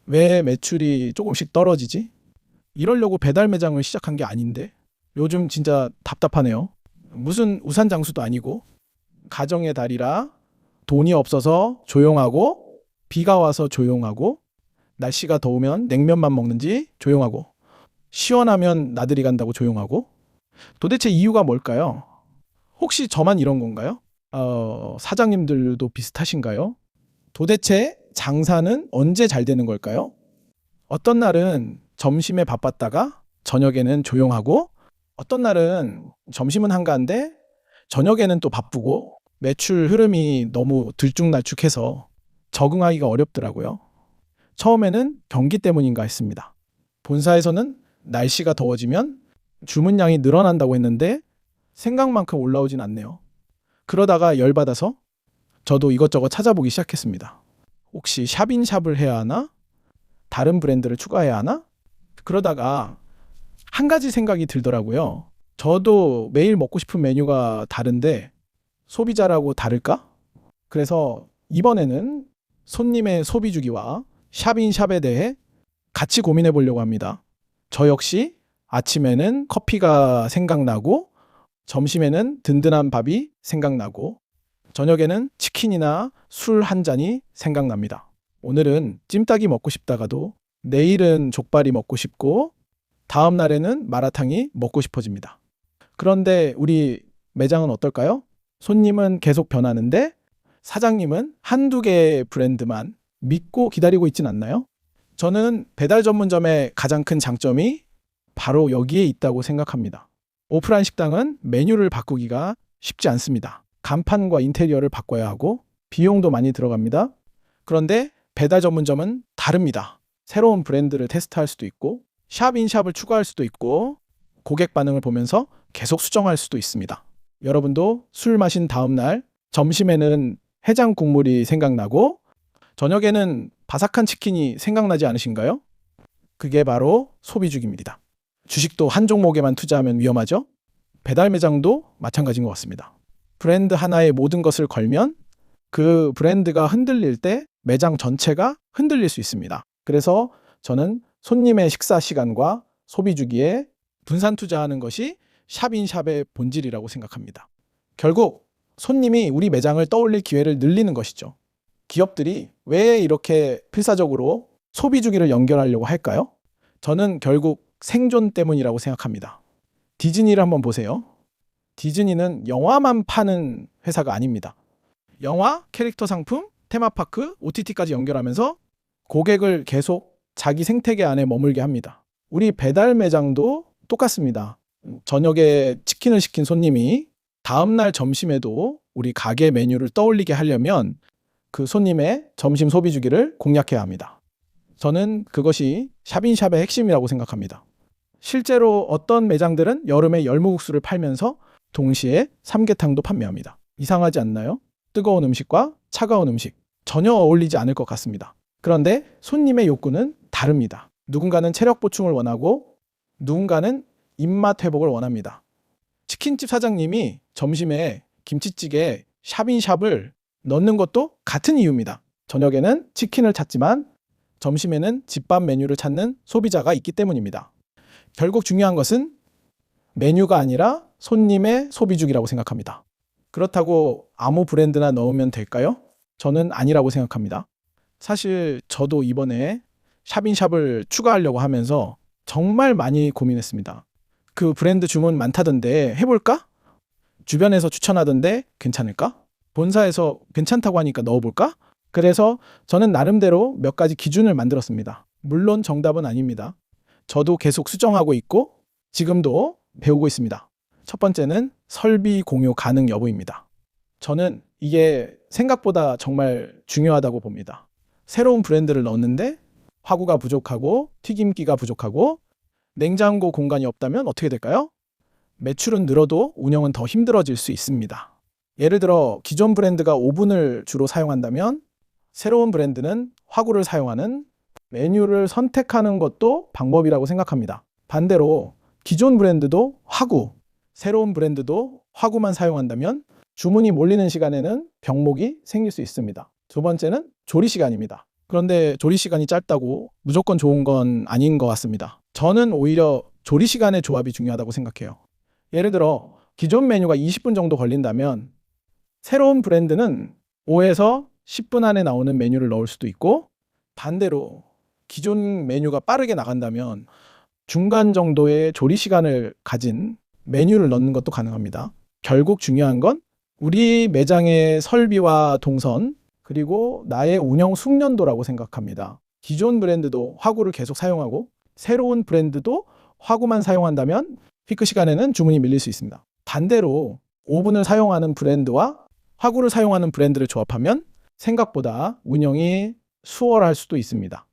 왜 매출이 조금씩 떨어지지? 이러려고 배달 매장을 시작한 게 아닌데 요즘 진짜 답답하네요. 무슨 우산 장수도 아니고 가정의 달이라 돈이 없어서 조용하고 비가 와서 조용하고 날씨가 더우면 냉면만 먹는지 조용하고 시원하면 나들이 간다고 조용하고 도대체 이유가 뭘까요? 혹시 저만 이런 건가요? 사장님들도 비슷하신가요? 도대체 장사는 언제 잘 되는 걸까요? 어떤 날은 점심에 바빴다가 저녁에는 조용하고 어떤 날은 점심은 한가한데 저녁에는 또 바쁘고 매출 흐름이 너무 들쭉날쭉해서 적응하기가 어렵더라고요. 처음에는 경기 때문인가 했습니다. 본사에서는 날씨가 더워지면 주문량이 늘어난다고 했는데 생각만큼 올라오진 않네요. 그러다가 열받아서 저도 이것저것 찾아보기 시작했습니다. 혹시 샵인샵을 해야 하나? 다른 브랜드를 추가해야 하나? 그러다가 한 가지 생각이 들더라고요. 저도 매일 먹고 싶은 메뉴가 다른데 소비자라고 다를까? 그래서 이번에는 손님의 소비 주기와 샵인샵에 대해 같이 고민해 보려고 합니다. 저 역시 아침에는 커피가 생각나고 점심에는 든든한 밥이 생각나고 저녁에는 치킨이나 술 한 잔이 생각납니다. 오늘은 찜닭이 먹고 싶다가도 내일은 족발이 먹고 싶고 다음 날에는 마라탕이 먹고 싶어집니다. 그런데 우리 매장은 어떨까요? 손님은 계속 변하는데 사장님은 한두 개의 브랜드만 믿고 기다리고 있진 않나요? 저는 배달 전문점의 가장 큰 장점이 바로 여기에 있다고 생각합니다. 오프라인 식당은 메뉴를 바꾸기가 쉽지 않습니다. 간판과 인테리어를 바꿔야 하고 비용도 많이 들어갑니다. 그런데 배달 전문점은 다릅니다. 새로운 브랜드를 테스트할 수도 있고 샵인샵을 추가할 수도 있고 고객 반응을 보면서 계속 수정할 수도 있습니다. 여러분도 술 마신 다음 날 점심에는 해장 국물이 생각나고 저녁에는 바삭한 치킨이 생각나지 않으신가요? 그게 바로 소비주기입니다. 주식도 한 종목에만 투자하면 위험하죠? 배달 매장도 마찬가지인 것 같습니다. 브랜드 하나에 모든 것을 걸면 그 브랜드가 흔들릴 때 매장 전체가 흔들릴 수 있습니다. 그래서 저는 손님의 식사 시간과 소비 주기에 분산 투자하는 것이 샵인샵의 본질이라고 생각합니다. 결국 손님이 우리 매장을 떠올릴 기회를 늘리는 것이죠. 기업들이 왜 이렇게 필사적으로 소비 주기를 연결하려고 할까요? 저는 결국 생존 때문이라고 생각합니다. 디즈니를 한번 보세요. 디즈니는 영화만 파는 회사가 아닙니다. 영화, 캐릭터 상품, 테마파크, OTT까지 연결하면서 고객을 계속 자기 생태계 안에 머물게 합니다. 우리 배달 매장도 똑같습니다. 저녁에 치킨을 시킨 손님이 다음날 점심에도 우리 가게 메뉴를 떠올리게 하려면 그 손님의 점심 소비 주기를 공략해야 합니다. 저는 그것이 샵인샵의 핵심이라고 생각합니다. 실제로 어떤 매장들은 여름에 열무국수를 팔면서 동시에 삼계탕도 판매합니다. 이상하지 않나요? 뜨거운 음식과 차가운 음식 전혀 어울리지 않을 것 같습니다. 그런데 손님의 욕구는 다릅니다. 누군가는 체력 보충을 원하고 누군가는 입맛 회복을 원합니다. 치킨집 사장님이 점심에 김치찌개에 샵인샵을 넣는 것도 같은 이유입니다. 저녁에는 치킨을 찾지만 점심에는 집밥 메뉴를 찾는 소비자가 있기 때문입니다. 결국 중요한 것은 메뉴가 아니라 손님의 소비 주기라고 생각합니다. 그렇다고 아무 브랜드나 넣으면 될까요? 저는 아니라고 생각합니다. 사실 저도 이번에 샵인샵을 추가하려고 하면서 정말 많이 고민했습니다. 그 브랜드 주문 많다던데 해볼까? 주변에서 추천하던데 괜찮을까? 본사에서 괜찮다고 하니까 넣어볼까? 그래서 저는 나름대로 몇 가지 기준을 만들었습니다. 물론 정답은 아닙니다. 저도 계속 수정하고 있고 지금도 배우고 있습니다. 첫 번째는 설비 공유 가능 여부입니다. 저는 이게 생각보다 정말 중요하다고 봅니다. 새로운 브랜드를 넣었는데 화구가 부족하고 튀김기가 부족하고 냉장고 공간이 없다면 어떻게 될까요? 매출은 늘어도 운영은 더 힘들어질 수 있습니다. 예를 들어 기존 브랜드가 오븐을 주로 사용한다면 새로운 브랜드는 화구를 사용하는 메뉴를 선택하는 것도 방법이라고 생각합니다. 반대로 기존 브랜드도 화구, 새로운 브랜드도 화구만 사용한다면 주문이 몰리는 시간에는 병목이 생길 수 있습니다. 두 번째는 조리 시간입니다. 그런데 조리 시간이 짧다고 무조건 좋은 건 아닌 것 같습니다. 저는 오히려 조리 시간의 조합이 중요하다고 생각해요. 예를 들어 기존 메뉴가 20분 정도 걸린다면 새로운 브랜드는 5에서 10분 안에 나오는 메뉴를 넣을 수도 있고, 반대로 기존 메뉴가 빠르게 나간다면 중간 정도의 조리 시간을 가진 메뉴를 넣는 것도 가능합니다. 결국 중요한 건 우리 매장의 설비와 동선, 그리고 나의 운영 숙련도라고 생각합니다. 기존 브랜드도 화구를 계속 사용하고 새로운 브랜드도 화구만 사용한다면 피크 시간에는 주문이 밀릴 수 있습니다. 반대로 오븐을 사용하는 브랜드와 화구를 사용하는 브랜드를 조합하면 생각보다 운영이 수월할 수도 있습니다.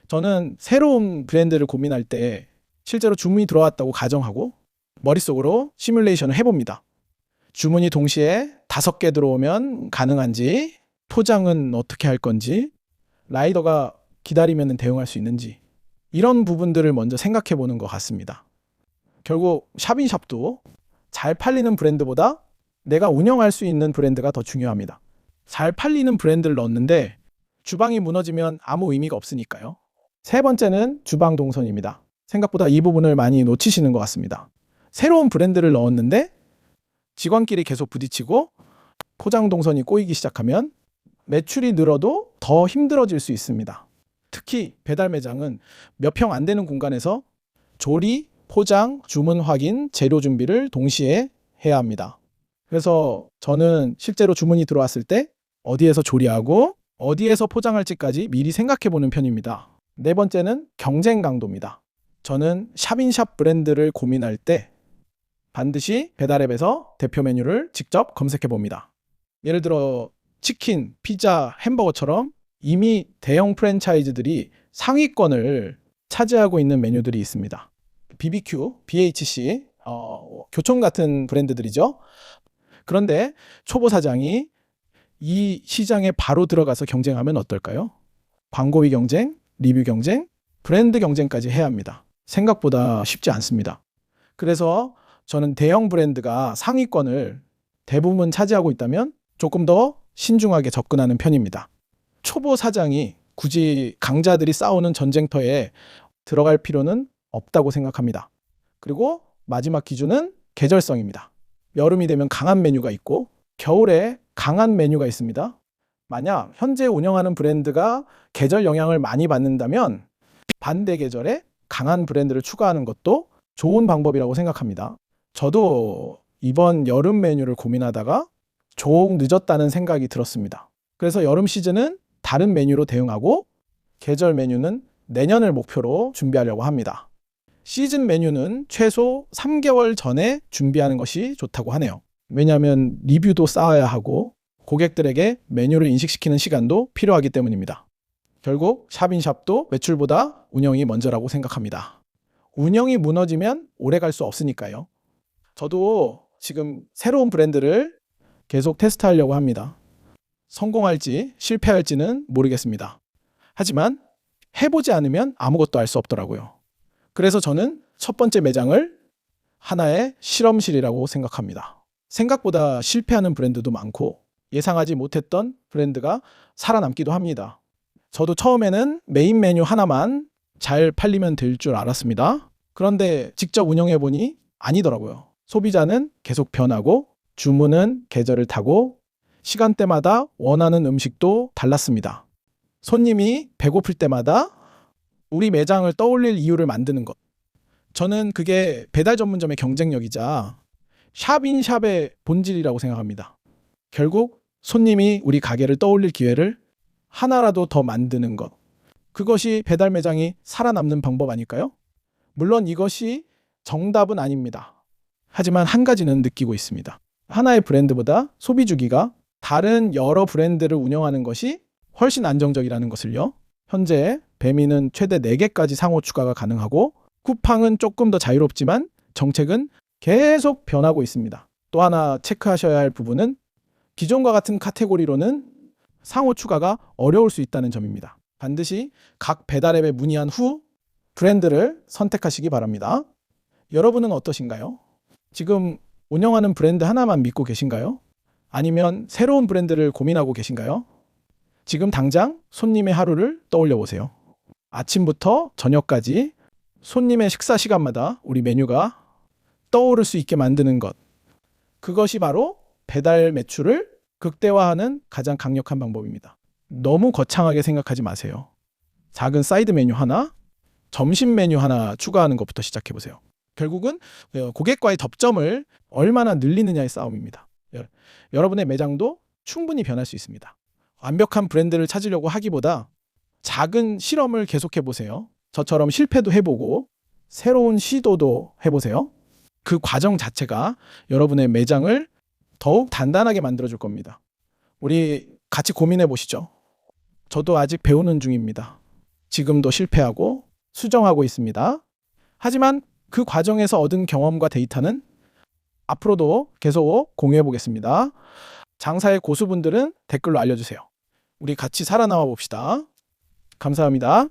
저는 새로운 브랜드를 고민할 때 실제로 주문이 들어왔다고 가정하고 머릿속으로 시뮬레이션을 해봅니다. 주문이 동시에 5개 들어오면 가능한지, 포장은 어떻게 할 건지, 라이더가 기다리면 대응할 수 있는지, 이런 부분들을 먼저 생각해 보는 것 같습니다. 결국 샵인샵도 잘 팔리는 브랜드보다 내가 운영할 수 있는 브랜드가 더 중요합니다. 잘 팔리는 브랜드를 넣었는데 주방이 무너지면 아무 의미가 없으니까요. 세 번째는 주방 동선입니다. 생각보다 이 부분을 많이 놓치시는 것 같습니다. 새로운 브랜드를 넣었는데 직원끼리 계속 부딪히고 포장 동선이 꼬이기 시작하면 매출이 늘어도 더 힘들어질 수 있습니다. 특히 배달 매장은 몇 평 안 되는 공간에서 조리, 포장, 주문 확인, 재료 준비를 동시에 해야 합니다. 그래서 저는 실제로 주문이 들어왔을 때 어디에서 조리하고 어디에서 포장할지까지 미리 생각해 보는 편입니다. 네 번째는 경쟁 강도입니다. 저는 샵인샵 브랜드를 고민할 때 반드시 배달앱에서 대표 메뉴를 직접 검색해 봅니다. 예를 들어 치킨, 피자, 햄버거처럼 이미 대형 프랜차이즈들이 상위권을 차지하고 있는 메뉴들이 있습니다. BBQ, BHC, 교촌 같은 브랜드들이죠. 그런데 초보 사장이 이 시장에 바로 들어가서 경쟁하면 어떨까요? 광고비 경쟁, 리뷰 경쟁, 브랜드 경쟁까지 해야 합니다. 생각보다 쉽지 않습니다. 그래서 저는 대형 브랜드가 상위권을 대부분 차지하고 있다면 조금 더 신중하게 접근하는 편입니다. 초보 사장이 굳이 강자들이 싸우는 전쟁터에 들어갈 필요는 없다고 생각합니다. 그리고 마지막 기준은 계절성입니다. 여름이 되면 강한 메뉴가 있고 겨울에 강한 메뉴가 있습니다. 만약 현재 운영하는 브랜드가 계절 영향을 많이 받는다면 반대 계절에 강한 브랜드를 추가하는 것도 좋은 방법이라고 생각합니다. 저도 이번 여름 메뉴를 고민하다가 조금 늦었다는 생각이 들었습니다. 그래서 여름 시즌은 다른 메뉴로 대응하고 계절 메뉴는 내년을 목표로 준비하려고 합니다. 시즌 메뉴는 최소 3개월 전에 준비하는 것이 좋다고 하네요. 왜냐하면 리뷰도 쌓아야 하고 고객들에게 메뉴를 인식시키는 시간도 필요하기 때문입니다. 결국 샵인샵도 매출보다 운영이 먼저라고 생각합니다. 운영이 무너지면 오래 갈 수 없으니까요. 저도 지금 새로운 브랜드를 계속 테스트하려고 합니다. 성공할지 실패할지는 모르겠습니다. 하지만 해보지 않으면 아무것도 알 수 없더라고요. 그래서 저는 첫 번째 매장을 하나의 실험실이라고 생각합니다. 생각보다 실패하는 브랜드도 많고 예상하지 못했던 브랜드가 살아남기도 합니다. 저도 처음에는 메인 메뉴 하나만 잘 팔리면 될 줄 알았습니다. 그런데 직접 운영해보니 아니더라고요. 소비자는 계속 변하고 주문은 계절을 타고 시간대마다 원하는 음식도 달랐습니다. 손님이 배고플 때마다 우리 매장을 떠올릴 이유를 만드는 것. 저는 그게 배달 전문점의 경쟁력이자 샵인샵의 본질이라고 생각합니다. 결국 손님이 우리 가게를 떠올릴 기회를 하나라도 더 만드는 것. 그것이 배달 매장이 살아남는 방법 아닐까요? 물론 이것이 정답은 아닙니다. 하지만 한 가지는 느끼고 있습니다. 하나의 브랜드보다 소비 주기가 다른 여러 브랜드를 운영하는 것이 훨씬 안정적이라는 것을요. 현재 배미는 최대 4개까지 상호 추가가 가능하고 쿠팡은 조금 더 자유롭지만 정책은 계속 변하고 있습니다. 또 하나 체크하셔야 할 부분은 기존과 같은 카테고리로는 상호 추가가 어려울 수 있다는 점입니다. 반드시 각 배달앱에 문의한 후 브랜드를 선택하시기 바랍니다. 여러분은 어떠신가요? 지금 운영하는 브랜드 하나만 믿고 계신가요? 아니면 새로운 브랜드를 고민하고 계신가요? 지금 당장 손님의 하루를 떠올려 보세요. 아침부터 저녁까지 손님의 식사 시간마다 우리 메뉴가 떠오를 수 있게 만드는 것. 그것이 바로 배달 매출을 극대화하는 가장 강력한 방법입니다. 너무 거창하게 생각하지 마세요. 작은 사이드 메뉴 하나, 점심 메뉴 하나 추가하는 것부터 시작해 보세요. 결국은 고객과의 접점을 얼마나 늘리느냐의 싸움입니다. 여러분의 매장도 충분히 변할 수 있습니다. 완벽한 브랜드를 찾으려고 하기보다 작은 실험을 계속해 보세요. 저처럼 실패도 해보고 새로운 시도도 해보세요. 그 과정 자체가 여러분의 매장을 더욱 단단하게 만들어줄 겁니다. 우리 같이 고민해 보시죠. 저도 아직 배우는 중입니다. 지금도 실패하고 수정하고 있습니다. 하지만 그 과정에서 얻은 경험과 데이터는 앞으로도 계속 공유해 보겠습니다. 장사의 고수분들은 댓글로 알려주세요. 우리 같이 살아남아 봅시다. 감사합니다.